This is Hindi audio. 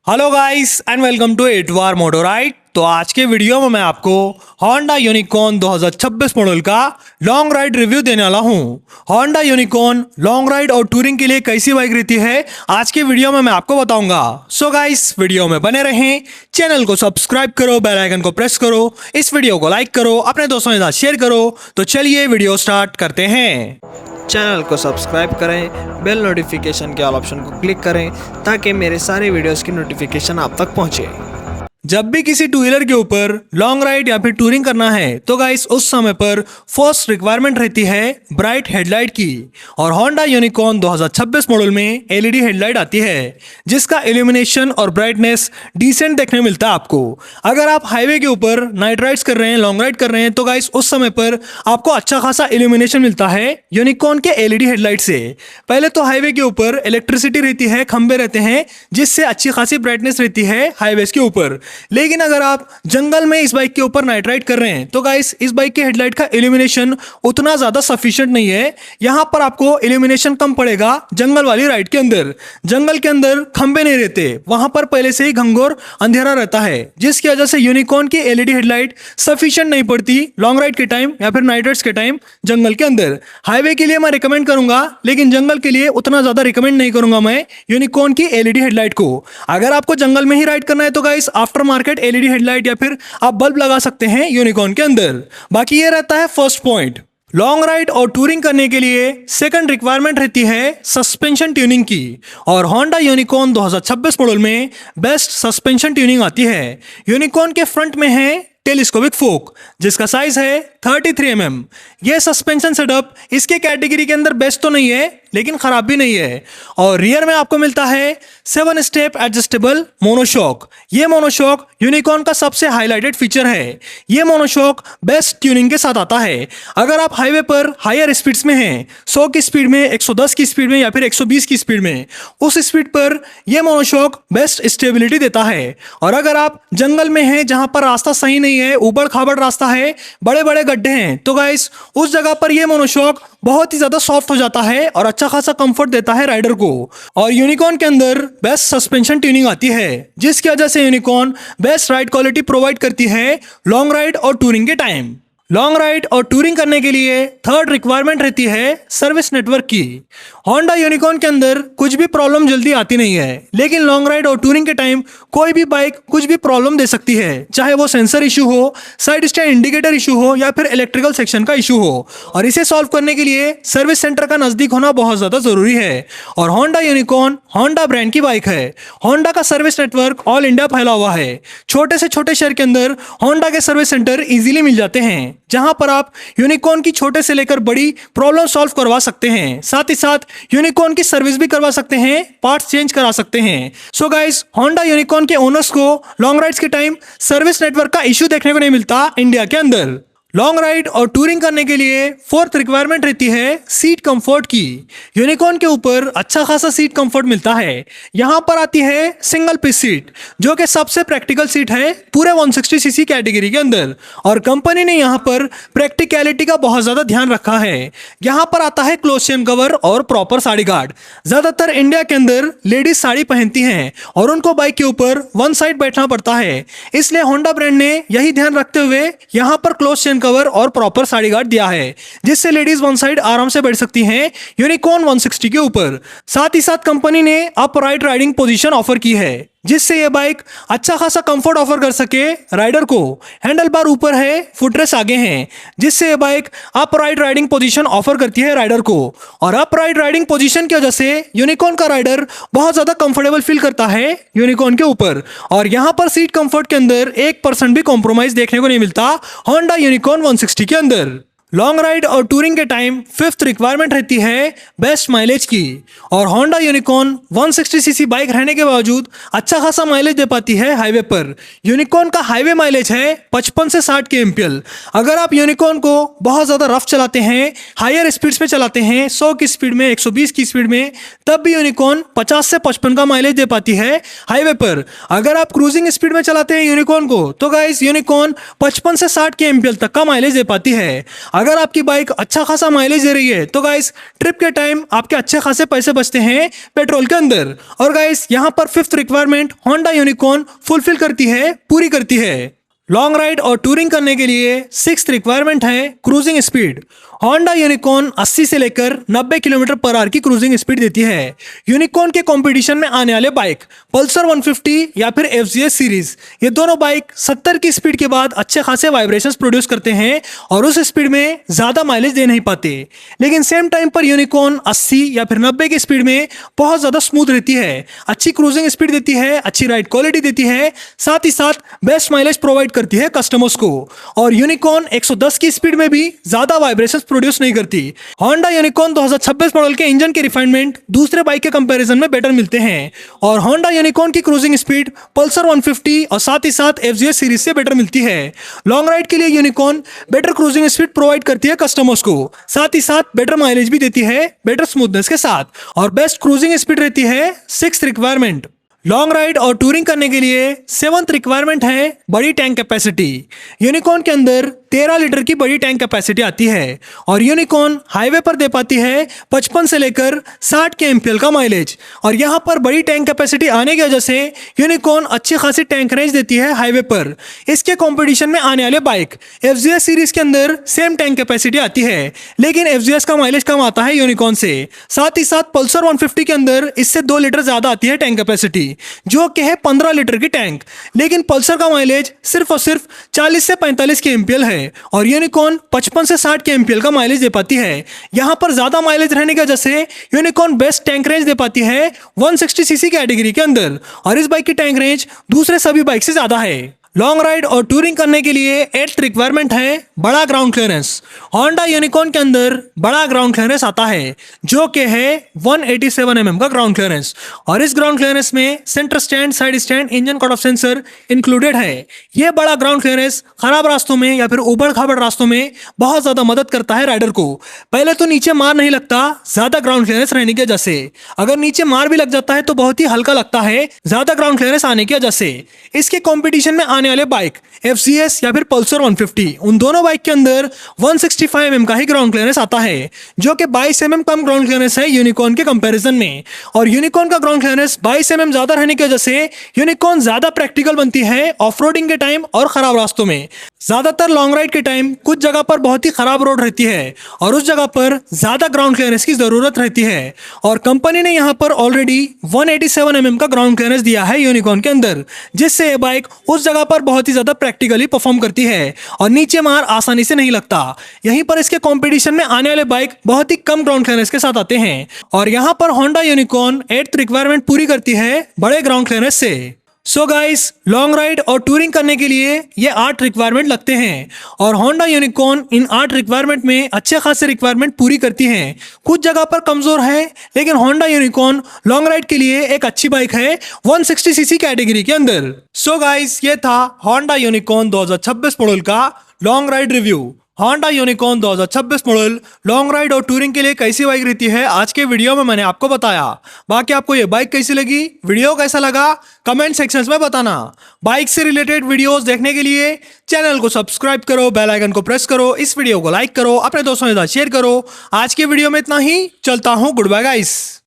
Hello guys and welcome to एटवार मोटो राइड। तो आज के वीडियो में मैं आपको होंडा यूनिकॉर्न 2026 मॉडल का लॉन्ग राइड रिव्यू देने वाला हूं। होंडा यूनिकॉर्न लॉन्ग राइड और टूरिंग के लिए कैसी बाइक रहती है आज के वीडियो में मैं आपको बताऊंगा। सो गाइस वीडियो में बने रहें, चैनल को सब्सक्राइब करो, बेल आइकन को प्रेस करो, इस वीडियो को लाइक करो, अपने दोस्तों के साथ शेयर करो। तो चलिए वीडियो स्टार्ट करते हैं। चैनल को सब्सक्राइब करें, बेल नोटिफिकेशन के ऑल ऑप्शन को क्लिक करें ताकि मेरे सारे वीडियोस की नोटिफिकेशन आप तक पहुंचे। जब भी किसी टू व्हीलर के ऊपर लॉन्ग राइड या फिर टूरिंग करना है तो गाइस उस समय पर फर्स्ट रिक्वायरमेंट रहती है ब्राइट हेडलाइट की। और होंडा यूनिकॉर्न 2026 मॉडल में एलईडी हेडलाइट आती है जिसका इल्यूमिनेशन और ब्राइटनेस डिसेंट देखने मिलता है आपको। अगर आप हाईवे के ऊपर नाइट राइड्स कर रहे हैं, लॉन्ग राइड कर रहे हैं तो गाइस उस समय पर आपको अच्छा खासा इल्यूमिनेशन मिलता है यूनिकॉर्न के एलईडी हेडलाइट से। पहले तो हाईवे के ऊपर इलेक्ट्रिसिटी रहती है, खंबे रहते हैं जिससे अच्छी खासी ब्राइटनेस रहती है हाईवेज के ऊपर। लेकिन अगर आप जंगल में इस बाइक के ऊपर नाइट राइड कर रहे हैं तो गाइस इस बाइक के हेडलाइट का इल्यूमिनेशन उतना ज्यादा सफिशिएंट नहीं है। यहां पर आपको इल्यूमिनेशन कम पड़ेगा जंगल वाली राइड के अंदर। जंगल के अंदर खंबे नहीं रहते, वहां पर पहले से ही घंघोर अंधेरा रहता है जिसकी वजह से यूनिकॉर्न की एलईडी हेडलाइट सफिशिएंट नहीं पड़ती लॉन्ग राइड के टाइम या फिर नाइट राइड्स के टाइम जंगल के अंदर। हाईवे के लिए मैं रिकमेंड करूंगा लेकिन जंगल के लिए उतना ज्यादा रिकमेंड नहीं करूंगा मैं यूनिकॉर्न की एलईडी हेडलाइट को। अगर आपको जंगल में ही राइड करना है तो guys after market LED headlight या फिर आप बल्ब लगा सकते हैं यूनिकॉर्न के अंदर। बाकी ये रहता है फर्स्ट पॉइंट। लॉन्ग राइड और टूरिंग करने के लिए सेकंड रिक्वायरमेंट रहती है सस्पेंशन ट्यूनिंग की। और होंडा यूनिकॉर्न 2026 मॉडल में बेस्ट सस्पेंशन ट्यूनिंग आती है। यूनिकॉर्न के फ्रंट में है टेलीस्कोपिक फोक जिसका साइज है 33 mm। यह सस्पेंशन सेटअप इसके कैटेगरी के अंदर बेस्ट तो नहीं है लेकिन खराब भी नहीं है। और रियर में आपको मिलता है 7 स्टेप एडजस्टेबल मोनोशॉक। ये मोनोशॉक यूनिकॉर्न का सबसे हाईलाइटेड फीचर है। ये मोनोशॉक बेस्ट ट्यूनिंग के साथ आता है। अगर आप हाईवे पर हायर स्पीड्स में हैं, 100 की स्पीड में, 110 की स्पीड में या फिर 120 की स्पीड में, उस स्पीड पर यह मोनोशॉक बेस्ट स्टेबिलिटी देता है। और अगर आप जंगल में हैं जहां पर रास्ता सही नहीं है, ऊबड़ खाबड़ रास्ता है, बड़े बड़े गड्ढे हैं, तो गाइस उस जगह पर यह मोनोशॉक बहुत ही ज्यादा सॉफ्ट हो जाता है और अच्छा खासा कंफर्ट देता है राइडर को। और यूनिकॉर्न के अंदर बेस्ट सस्पेंशन ट्यूनिंग आती है जिसकी वजह से unicorn best ride quality provide करती है लॉन्ग राइड और टूरिंग के टाइम। लॉन्ग राइड और टूरिंग करने के लिए थर्ड रिक्वायरमेंट रहती है सर्विस नेटवर्क की। होंडा यूनिकॉर्न के अंदर कुछ भी प्रॉब्लम जल्दी आती नहीं है लेकिन लॉन्ग राइड और टूरिंग के टाइम कोई भी बाइक कुछ भी प्रॉब्लम दे सकती है, चाहे वो सेंसर इशू हो, साइड स्टैंड इंडिकेटर इशू हो या फिर इलेक्ट्रिकल सेक्शन का इशू हो। और इसे सॉल्व करने के लिए सर्विस सेंटर का नजदीक होना बहुत ज्यादा जरूरी है। और होंडा यूनिकॉर्न होंडा ब्रांड की बाइक है। होंडा का सर्विस नेटवर्क ऑल इंडिया फैला हुआ है। छोटे से छोटे शहर के अंदर होंडा के सर्विस सेंटर इजीली मिल जाते हैं जहां पर आप यूनिकॉर्न की छोटे से लेकर बड़ी प्रॉब्लम सॉल्व करवा सकते हैं। साथ ही साथ यूनिकॉर्न की सर्विस भी करवा सकते हैं, पार्ट्स चेंज करा सकते हैं। सो गाइस होंडा यूनिकॉर्न के ओनर्स को लॉन्ग राइड्स के टाइम सर्विस नेटवर्क का इश्यू देखने को नहीं मिलता इंडिया के अंदर। लॉन्ग राइड और टूरिंग करने के लिए फोर्थ रिक्वायरमेंट रहती है सीट कंफर्ट की। यूनिकॉर्न के ऊपर अच्छा खासा सीट कंफर्ट मिलता है। यहां पर आती है सिंगल पीस सीट जो कि सबसे प्रैक्टिकल सीट है पूरे 160 सीसी कैटेगरी के अंदर। और कंपनी ने यहां पर प्रैक्टिकलिटी का बहुत ज्यादा ध्यान रखा है। यहां पर आता है क्लोज चेन कवर और प्रॉपर साड़ी गार्ड। ज्यादातर इंडिया के अंदर लेडीज साड़ी पहनती हैं और उनको बाइक के ऊपर वन साइड बैठना पड़ता है, इसलिए होंडा ब्रांड ने यही ध्यान रखते हुए यहां पर क्लोज चेन कवर और प्रॉपर साड़ी गार्ड दिया है जिससे लेडीज वन साइड आराम से बैठ सकती हैं यूनिकॉर्न 160 के ऊपर। साथ ही साथ कंपनी ने अपराइट राइडिंग पोजीशन ऑफर की है जिससे यह बाइक अच्छा खासा कंफर्ट ऑफर कर सके राइडर को। हैंडल बार ऊपर है, फुटरेस्ट आगे हैं जिससे यह bike upright riding position offer करती है राइडर को। और अपराइट राइडिंग पोजीशन की वजह से यूनिकॉर्न का राइडर बहुत ज्यादा कंफर्टेबल फील करता है यूनिकॉर्न के ऊपर। और यहां पर सीट कंफर्ट के अंदर 1% भी कॉम्प्रोमाइज देखने को नहीं मिलता होंडा यूनिकॉर्न 160 के अंदर। लॉन्ग राइड और टूरिंग के टाइम फिफ्थ रिक्वायरमेंट रहती है बेस्ट माइलेज की। और होंडा यूनिकॉर्न 160 सीसी बाइक रहने के बावजूद अच्छा खासा माइलेज दे पाती है हाईवे पर। यूनिकॉर्न का हाईवे माइलेज है 55 से 60 के एमपीएल। अगर आप यूनिकॉर्न को बहुत ज़्यादा रफ चलाते हैं, हायर स्पीड्स में चलाते हैं, 100 की स्पीड में, 120 की स्पीड में, तब भी यूनिकॉर्न 50 से 55 का माइलेज दे पाती है हाईवे पर। अगर आप क्रूजिंग स्पीड में चलाते हैं यूनिकॉर्न को तो गाइस यूनिकॉर्न 55 से 60 के एमपीएल तक का माइलेज दे पाती है। अगर आपकी बाइक अच्छा खासा माइलेज दे रही है तो गाइस ट्रिप के टाइम आपके अच्छे खासे पैसे बचते हैं पेट्रोल के अंदर। और गाइस यहाँ पर fifth requirement Honda unicorn fulfil करती है, पूरी करती है। लॉन्ग राइड और टूरिंग करने के लिए सिक्स्थ रिक्वायरमेंट है क्रूजिंग स्पीड। होंडा यूनिकॉर्न 80 से लेकर 90 किलोमीटर पर आवर की क्रूजिंग स्पीड देती है। यूनिकॉर्न के कंपटीशन में आने वाले बाइक पल्सर 150 या फिर FZS सीरीज, ये दोनों बाइक 70 की स्पीड के बाद अच्छे खासे वाइब्रेशंस प्रोड्यूस करते हैं और उस स्पीड में ज़्यादा माइलेज दे नहीं पाते। लेकिन सेम टाइम पर यूनिकॉर्न 80 या फिर 90 की स्पीड में बहुत ज़्यादा स्मूथ रहती है, अच्छी क्रूजिंग स्पीड देती है, अच्छी राइड क्वालिटी देती है, साथ ही साथ बेस्ट माइलेज प्रोवाइड करती है कस्टमर्स को। और यूनिकॉर्न 110 की स्पीड में भी ज़्यादा वाइब्रेशंस प्रोड्यूस नहीं करती। होंडा यूनिकॉर्न 2026 मॉडल के इंजन के रिफाइनमेंट दूसरे बाइक के कंपैरिजन में बेटर मिलते हैं और होंडा यूनिकॉर्न की क्रूजिंग स्पीड पल्सर 150 और साथ ही साथ FZS सीरीज से बेटर मिलती है। लॉन्ग राइड के लिए unicorn better cruising speed provide करती है कस्टमर्स को, साथ ही साथ बेटर माइलेज भी देती है बेटर स्मूथनेस के साथ। और बेस्ट क्रूजिंग स्पीड रहती है सिक्स्थ रिक्वायरमेंट। लॉन्ग राइड और टूरिंग करने के लिए सेवंथ रिक्वायरमेंट है बड़ी टैंक कैपेसिटी। यूनिकॉर्न के अंदर 13 लीटर की बड़ी टैंक कैपेसिटी आती है और यूनिकॉर्न हाईवे पर दे पाती है 55 से लेकर 60 के एमपीएल का माइलेज। और यहाँ पर बड़ी टैंक कैपेसिटी आने की वजह से यूनिकॉर्न अच्छी खासी टैंक रेंज देती है हाईवे पर। इसके कंपटीशन में आने वाले बाइक FZS सीरीज के अंदर सेम टैंक कैपेसिटी आती है, लेकिन FZS का माइलेज कम आता है यूनिकॉर्न से। साथ ही साथ पल्सर 150 के अंदर इससे 2 लीटर ज्यादा आती है टैंक कैपेसिटी, जो कि है 15 लीटर की टैंक। लेकिन पल्सर का माइलेज सिर्फ और सिर्फ 40 से 45 के एमपीएल है और यूनिकॉर्न 55 से 60 के एमपीएल का माइलेज दे पाती है। यहाँ पर ज्यादा माइलेज रहने की वजह से यूनिकॉर्न बेस्ट टैंक रेंज दे पाती है 160 सीसी कैटेगरी के अंदर और इस बाइक की टैंक रेंज दूसरे सभी बाइक से ज्यादा है। लॉन्ग राइड और टूरिंग करने के लिए 8th रिक्वायरमेंट है बड़ा ग्राउंड क्लियरेंस। होंडा यूनिकॉर्न के अंदर बड़ा ग्राउंड क्लियरेंस आता है, जो कि है 187 mm का ग्राउंड क्लियरेंस और इस ग्राउंड क्लियरेंस में centre stand, side stand, engine cut off sensor included है। यह बड़ा ग्राउंड क्लियरेंस खराब रास्तों में या फिर उबड़ खाबड़ रास्तों में बहुत ज्यादा मदद करता है राइडर को। पहले तो नीचे मार नहीं लगता ज्यादा ग्राउंड क्लियरेंस रहने की वजह से, अगर नीचे मार भी लग जाता है तो बहुत ही हल्का लगता है ज्यादा ग्राउंड क्लियरेंस आने की वजह से। इसके कॉम्पिटिशन में आने वाले बाइक FZS या फिर पल्सर 150, उन दोनों बाइक के अंदर 165 mm का ही ग्राउंड क्लियरेंस आता है, जो कि 22 mm कम ग्राउंड क्लियरेंस है यूनिकॉर्न के कंपैरिजन में। और यूनिकॉर्न का ग्राउंड क्लियरेंस 22 mm ज्यादा रहने की वजह से यूनिकॉर्न ज्यादा प्रैक्टिकल बनती है ऑफ रोडिंग के टाइम और खराब रास्तों में। ज्यादातर लॉन्ग राइड के टाइम कुछ जगह पर बहुत ही खराब रोड रहती है और उस जगह पर ज्यादा ग्राउंड क्लियरेंस की जरूरत रहती है और कंपनी ने यहाँ पर ऑलरेडी 187 mm का ग्राउंड क्लियरेंस दिया है यूनिकॉर्न के अंदर, जिससे ये बाइक उस जगह पर बहुत ही ज्यादा प्रैक्टिकली परफॉर्म करती है और नीचे मार आसानी से नहीं लगता। यहीं पर इसके कंपटीशन में आने वाले बाइक बहुत ही कम ग्राउंड क्लियरेंस के साथ आते हैं और यहाँ पर होंडा यूनिकॉर्न 8th रिक्वायरमेंट पूरी करती है बड़े ग्राउंड क्लियरेंस से। सो गाइस, लॉन्ग राइड और टूरिंग करने के लिए ये 8 रिक्वायरमेंट लगते हैं और होंडा यूनिकॉर्न इन 8 रिक्वायरमेंट में अच्छे खासे रिक्वायरमेंट पूरी करती है। कुछ जगह पर कमजोर है, लेकिन होंडा यूनिकॉर्न लॉन्ग राइड के लिए एक अच्छी बाइक है 160 सीसी कैटेगरी के अंदर। सो गाइस, ये था होंडा यूनिकॉर्न 2026 मॉडल का long ride review. Honda Unicorn 2026 model long ride और टूरिंग के लिए कैसी बाइक रहती है आज के वीडियो में मैंने आपको बताया। बाकी आपको ये बाइक कैसी लगी, वीडियो कैसा लगा, कमेंट सेक्शंस में बताना। बाइक से रिलेटेड वीडियोस देखने के लिए चैनल को सब्सक्राइब करो, बेल आइकन को प्रेस करो, इस वीडियो को लाइक करो, अपने दोस्तों के साथ शेयर करो। आज के वीडियो में इतना ही, चलता हूँ, गुड बाय गाइस।